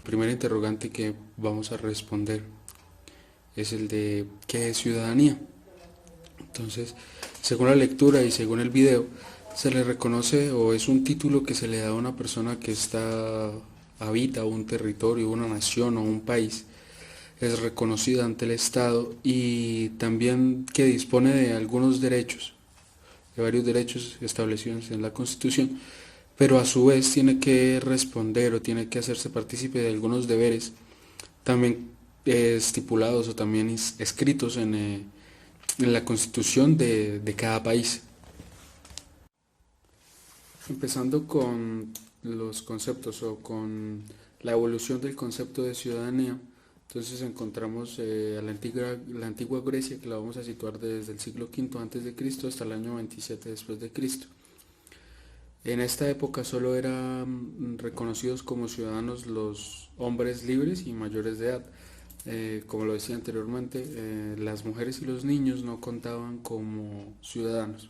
primer interrogante que vamos a responder es el de ¿qué es ciudadanía? Entonces, según la lectura y según el video, se le reconoce o es un título que se le da a una persona que habita un territorio, una nación o un país, es reconocida ante el Estado y también que dispone de algunos derechos, de varios derechos establecidos en la Constitución, pero a su vez tiene que responder o tiene que hacerse partícipe de algunos deberes también estipulados o también escritos en la Constitución de cada país. Empezando con los conceptos o con la evolución del concepto de ciudadanía, entonces encontramos a la antigua Grecia, que la vamos a situar desde el siglo V antes de Cristo hasta el año 27 después de Cristo. En esta época solo eran reconocidos como ciudadanos los hombres libres y mayores de edad. Como lo decía anteriormente, las mujeres y los niños no contaban como ciudadanos.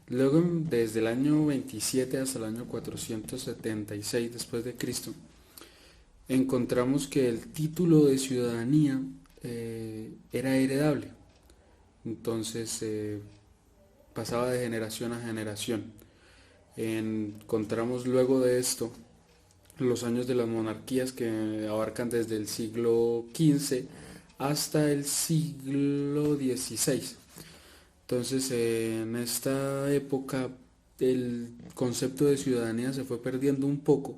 Luego, desde el año 27 hasta el año 476 después de Cristo, encontramos que el título de ciudadanía era heredable. Entonces pasaba de generación a generación. Encontramos luego de esto los años de las monarquías que abarcan desde el siglo XV hasta el siglo XVI. Entonces, en esta época el concepto de ciudadanía se fue perdiendo un poco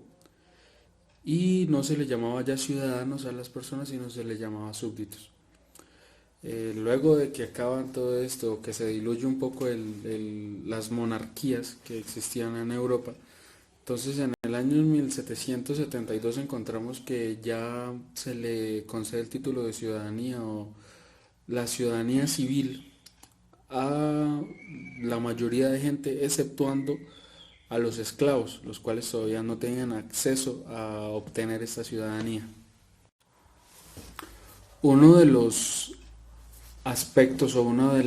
y no se le llamaba ya ciudadanos a las personas, sino se le llamaba súbditos. Luego de que acaban todo esto, que se diluye un poco las monarquías que existían en Europa, entonces en el año 1772 encontramos que ya se le concede el título de ciudadanía o la ciudadanía civil a la mayoría de gente, exceptuando a los esclavos, los cuales todavía no tenían acceso a obtener esta ciudadanía. Uno de los aspectos o uno de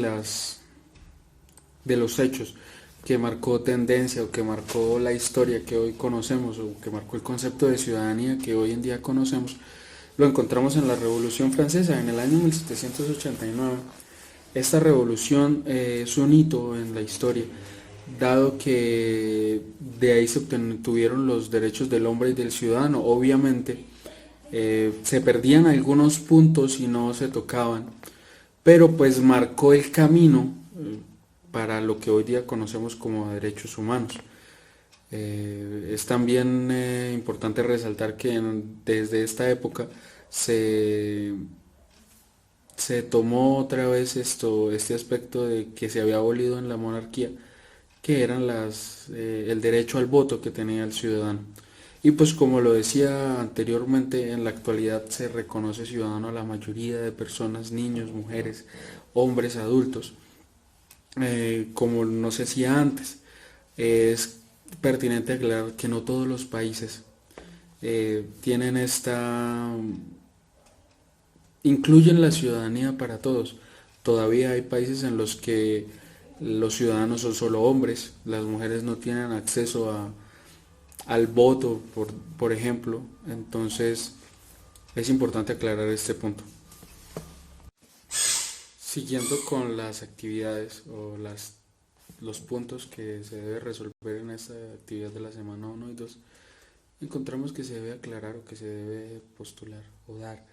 los hechos que marcó tendencia o que marcó la historia que hoy conocemos o que marcó el concepto de ciudadanía que hoy en día conocemos, lo encontramos en la Revolución Francesa en el año 1789. Esta revolución es un hito en la historia, dado que de ahí se obtuvieron los derechos del hombre y del ciudadano. Obviamente se perdían algunos puntos y no se tocaban, pero pues marcó el camino para lo que hoy día conocemos como derechos humanos. Es también importante resaltar que desde esta época se, se tomó otra vez este aspecto de que se había abolido en la monarquía, que eran el derecho al voto que tenía el ciudadano. Y pues como lo decía anteriormente, en la actualidad se reconoce ciudadano a la mayoría de personas, niños, mujeres, hombres, adultos, como no se hacía antes. Es pertinente aclarar que no todos los países tienen incluyen la ciudadanía para todos. Todavía hay países en los que los ciudadanos son solo hombres, las mujeres no tienen acceso al voto, por ejemplo. Entonces es importante aclarar este punto. Siguiendo con las actividades o los puntos que se debe resolver en esta actividad de la semana 1 y 2, encontramos que se debe aclarar o que se debe postular o dar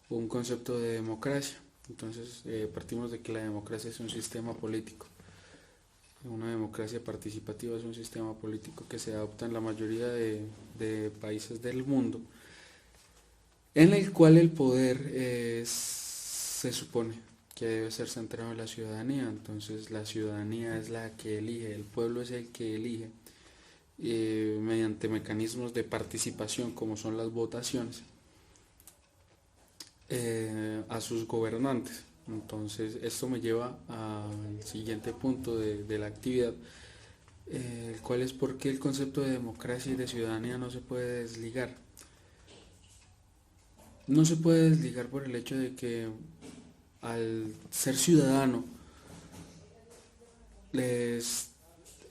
un concepto de democracia. Entonces partimos de que la democracia es un sistema político. Una democracia participativa es un sistema político que se adopta en la mayoría de países del mundo, en el cual el poder se supone que debe ser centrado en la ciudadanía. Entonces la ciudadanía es la que elige, el pueblo es el que elige mediante mecanismos de participación como son las votaciones a sus gobernantes. Entonces esto me lleva al siguiente punto de la actividad, el cual es por qué el concepto de democracia y de ciudadanía no se puede desligar. No se puede desligar por el hecho de que al ser ciudadano, les,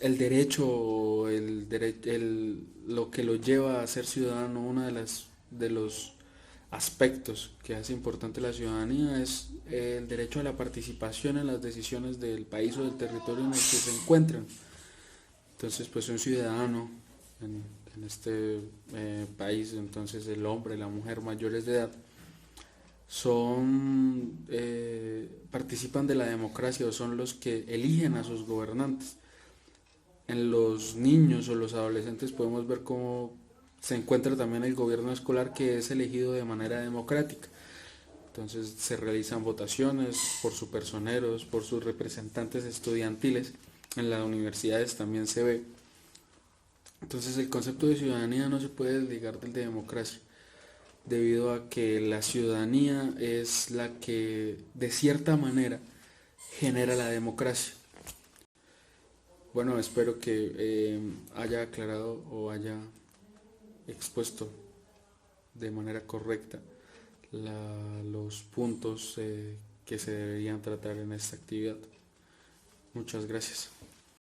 el derecho, lo que lo lleva a ser ciudadano, una de las de los aspectos que hace importante la ciudadanía es el derecho a la participación en las decisiones del país o del territorio en el que se encuentran. Entonces, pues un ciudadano en este país, entonces el hombre, la mujer mayores de edad, participan de la democracia o son los que eligen a sus gobernantes. En los niños o los adolescentes podemos ver cómo se encuentra también el gobierno escolar, que es elegido de manera democrática. Entonces se realizan votaciones por sus personeros, por sus representantes estudiantiles. En las universidades también se ve. Entonces el concepto de ciudadanía no se puede desligar del de democracia, debido a que la ciudadanía es la que de cierta manera genera la democracia. Bueno, espero que haya aclarado o haya expuesto de manera correcta los puntos que se deberían tratar en esta actividad. Muchas gracias.